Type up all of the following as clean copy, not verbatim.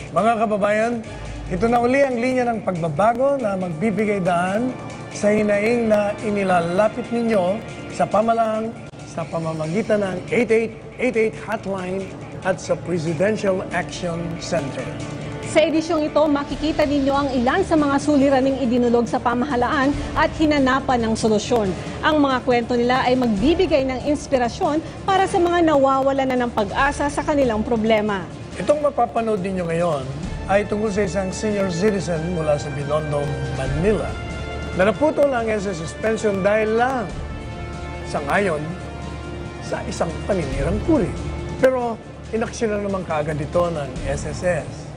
Mga kababayan, ito na uli ang linya ng pagbabago na magbibigay daan sa hinaing na inilalapit ninyo sa pamalang sa pamamagitan ng 8888 hotline at sa Presidential Action Center. Sa edisyong ito, makikita ninyo ang ilan sa mga suliraning idinulog sa pamahalaan at hinanapan ng solusyon. Ang mga kwento nila ay magbibigay ng inspirasyon para sa mga nawawalan na ng pag-asa sa kanilang problema. Itong mapapanood ninyo ngayon ay tungkol sa isang senior citizen mula sa Binondo, Manila na naputol ang SSS pension dahil lang sa ngayon sa isang paninirang kuri. Pero inaksyonan naman kaagad ito ng SSS.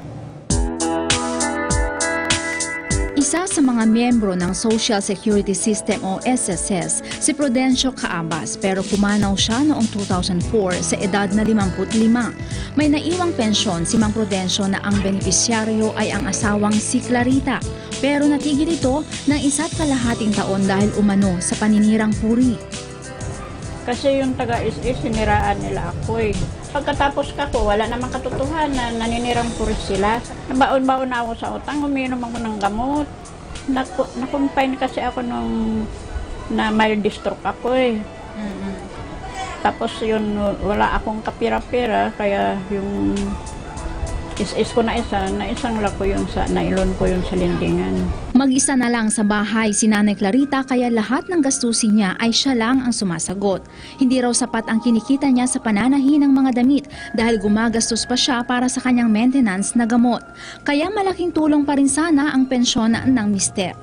Isa sa mga miyembro ng Social Security System o SSS, si Prudencio Caabas, pero pumanaw siya noong 2004 sa edad na 55. May naiwang pensyon si Mang Prudencio na ang benepisyaryo ay ang asawang si Clarita, pero natigil ito ng 1.5 taon dahil umano sa paninirang puri. Kasi yung taga-is-is, siniraan nila ako eh. Pagkatapos kako, wala namang katotohanan, naninirang puris sila. Nabaon-baon na ako sa utang, uminom ako ng gamot. Nakumpine kasi ako nung na mild stroke ako eh. Tapos yun, wala akong kapira-pira, kaya yung is-is ko na isang lako yun sa, nailon ko yun sa lindingan. Mag-isa na lang sa bahay si Nanay Clarita kaya lahat ng gastusin niya ay siya lang ang sumasagot. Hindi raw sapat ang kinikita niya sa pananahin ng mga damit dahil gumagastos pa siya para sa kanyang maintenance na gamot. Kaya malaking tulong pa rin sana ang pensyon ng mister.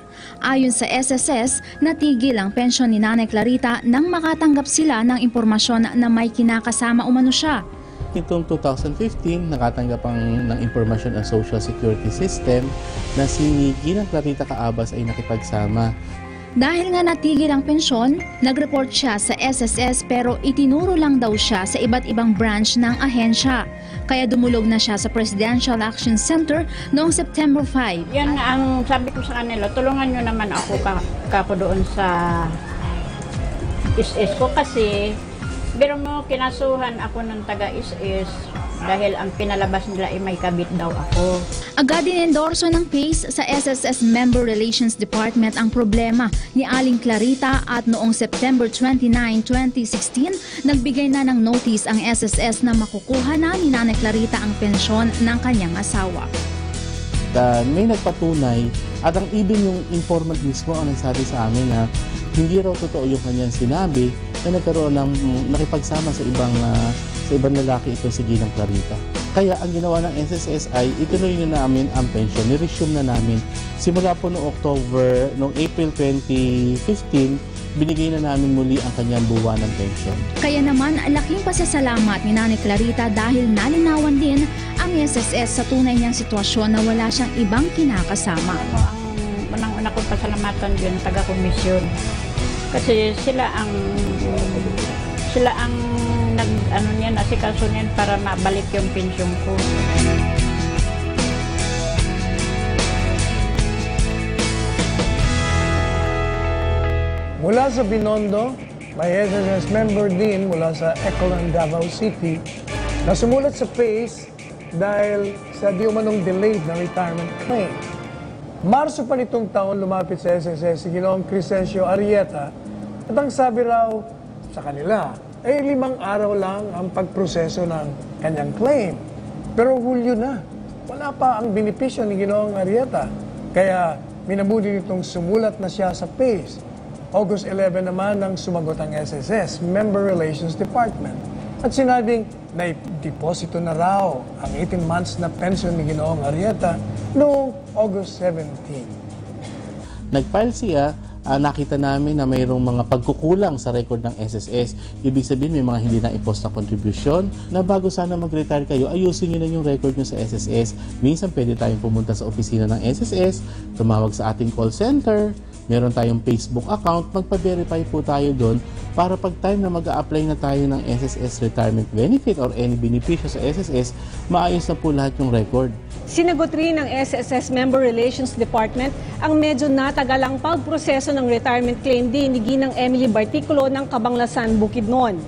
Ayon sa SSS, natigil ang pensyon ni Nanay Clarita nang makatanggap sila ng impormasyon na may kinakasama umano siya. Nitong 2015, nakatanggap ng impormasyon ang Social Security System na si Ginang Clarita Caabas ay nakipagsama. Dahil nga natigil ang pensyon, nag-report siya sa SSS pero itinuro lang daw siya sa iba't ibang branch ng ahensya. Kaya dumulog na siya sa Presidential Action Center noong September 5. Yan ang sabi ko sa kanila, tulungan nyo naman ako doon sa is-is ko kasi pero mo, kinasuhan ako ng taga-is-is dahil ang pinalabas nila ay may kabit daw ako. Agad dinendorso ng PACE sa SSS Member Relations Department ang problema ni Aling Clarita at noong September 29, 2016, nagbigay na ng notice ang SSS na makukuha na ni Nanay Clarita ang pensyon ng kanyang asawa. May nagpatunay at ang even yung informant mismo ang nagsabi sa amin na hindi raw totoo yung kanyang sinabi na nagkaroon ng nakipagsama sa ibang lalaki ito si Ginang Clarita. Kaya ang ginawa ng SSS ay ituloy na namin ang pension, ni-resume na namin. Simula po noong April 2015, binigay na namin muli ang kanyang buwan ng pension. Kaya naman, laking pasasalamat ni Nanay Clarita dahil nalinawan din ang SSS sa tunay niyang sitwasyon na wala siyang ibang kinakasama. Ang unang-una kong pasalamatan yun, taga-komisyon. Kasi sila ang asikaso niyan para mabalik yung pension ko. Mula sa Binondo, may SSS member din mula sa Echelon, Davao City na sumulat sa PACE dahil sa di umanong delayed na retirement claim. Marso pa nitong taon lumapit sa SSS si Ginoong Crescencio Arrieta at ang sabi raw sa kanila ay 5 araw lang ang pagproseso ng kanyang claim. Pero Hulyo na, wala pa ang benepisyo ni Ginoong Arrieta. Kaya minabudi nitong sumulat na siya sa PACE. August 11 naman nang sumagot ang SSS, Member Relations Department. At sinabing na-deposito na raw ang 18 months na pension ni Ginoong Arrieta noong August 17. Nag-file siya, nakita namin na mayroong mga pagkukulang sa record ng SSS. Ibig sabihin may mga hindi na-impost na contribution na bago sana mag-retire kayo, ayusin nyo na yung record nyo sa SSS. Minsan pwede tayong pumunta sa opisina ng SSS, tumawag sa ating call center, meron tayong Facebook account, magpa-verify po tayo doon para pag time na mag-a-apply na tayo ng SSS retirement benefit or any benepisyo sa SSS, maayos na po lahat yung record. Sinagot rin ng SSS Member Relations Department ang medyo natagalang pagproseso ng retirement claim din ni Ginang Emily Barticulo ng Cabanglasan, Bukidnon.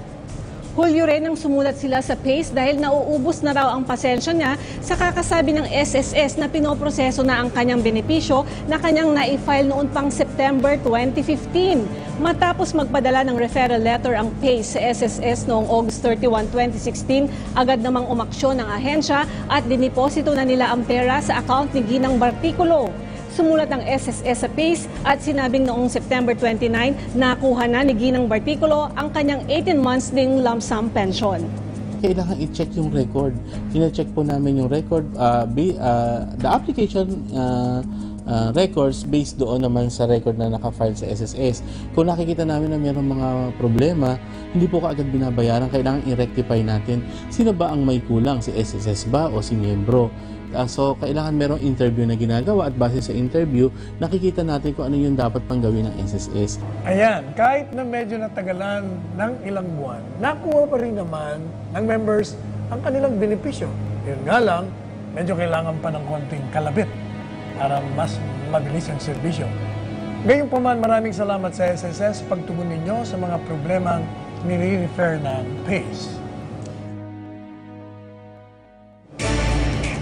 Hulyo rin nang sumulat sila sa PACE dahil nauubos na raw ang pasensya niya sa kakasabi ng SSS na pinoproseso na ang kanyang benepisyo na kanyang na-file noon pang September 2015. Matapos magpadala ng referral letter ang PACE sa SSS noong August 31, 2016, agad namang umaksyon ng ahensya at diniposito na nila ang pera sa account ni Ginang Barticulo. Sumulat ang SSS sa PACE at sinabing noong September 29, nakuha na ni Ginang Barticulo ang kanyang 18 months ding lump sum pension. Kailangan i-check yung record. Kina-check po namin yung record, the application records based doon naman sa record na naka-file sa SSS. Kung nakikita namin na mayroong mga problema, hindi po kaagad binabayaran, kailangan i-rectify natin. Sino ba ang may kulang? Si SSS ba o si miyembro? So, kailangan merong interview na ginagawa at base sa interview, nakikita natin kung ano yung dapat pang gawin ng SSS. Ayan, kahit na medyo natagalan ng ilang buwan, nakuha pa rin naman ng members ang kanilang benepisyo. Yun nga lang, medyo kailangan pa ng konting kalabit para mas mabilis ang serbisyo. Gayunpaman, maraming salamat sa SSS pagtugon ninyo sa mga problemang nire-refer ng PACE.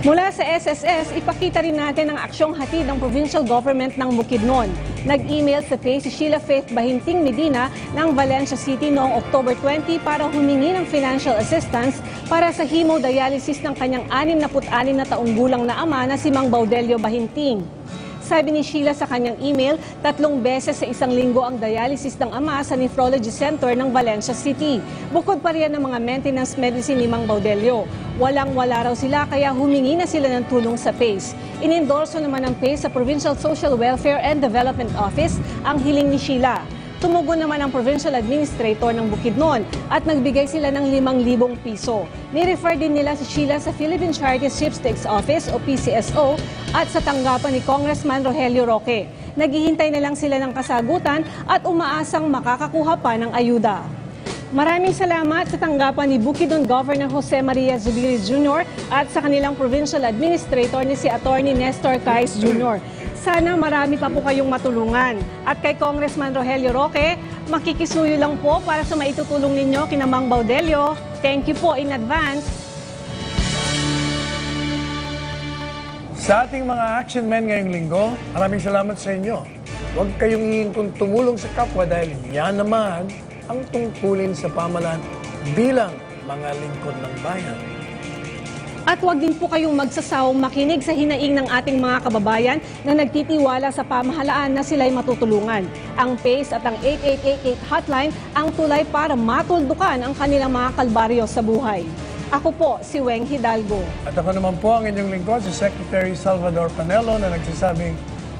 Mula sa SSS, ipakita rin natin ang aksyong hatid ng provincial government ng Bukidnon. Nag-email sa PACE si Sheila Faith Bahinting Medina ng Valencia City noong October 20 para humingi ng financial assistance para sa hemodialysis ng kanyang 66 na taong gulang na ama na si Mang Baudelio Bahinting. Sabi ni Sheila sa kanyang email, 3 beses sa isang linggo ang dialysis ng ama sa Nephrology Center ng Valencia City. Bukod pa riyan ng mga maintenance medicine ni Mang Baudelio. Walang-wala raw sila kaya humingi na sila ng tulong sa PACE. Inendorso naman ng PACE sa Provincial Social Welfare and Development Office ang hiling ni Sheila. Tumugon naman ang Provincial Administrator ng Bukidnon at nagbigay sila ng 5,000 piso. Ni-refer din nila si Sheila sa Philippine Charity Sweepstakes Office o PCSO at sa tanggapan ni Congressman Rogelio Roque. Naghihintay na lang sila ng kasagutan at umaasang makakakuha pa ng ayuda. Maraming salamat sa tanggapan ni Bukidnon Governor Jose Maria Zubiri Jr. at sa kanilang Provincial Administrator ni si Attorney Nestor Cais Jr. Sana marami pa po kayong matulungan. At kay Congressman Rogelio Roque, makikisuyo lang po para sa maitutulong ninyo kina Mang Baudelio. Thank you po in advance. Sa ating mga action men ngayong linggo, maraming salamat sa inyo. Huwag kayong hihintong tumulong sa kapwa dahil yan naman ang tungkulin sa pamahalaan bilang mga lingkod ng bayan. At huwag din po kayong magsasawang makinig sa hinaing ng ating mga kababayan na nagtitiwala sa pamahalaan na sila'y matutulungan. Ang PACE at ang 8888 hotline ang tulay para matuldukan ang kanilang mga kalbaryo sa buhay. Ako po, si Weng Hidalgo. At ako naman po ang inyong lingkod, si Secretary Salvador Panelo na nagsasabing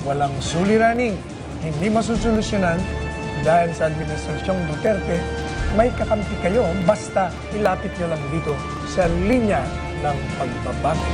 walang suliraning, hindi masusolusyonan dahil sa Administrasyong Duterte, may kakampi kayo basta ilapit nyo lang dito sa linya ng pagbabago.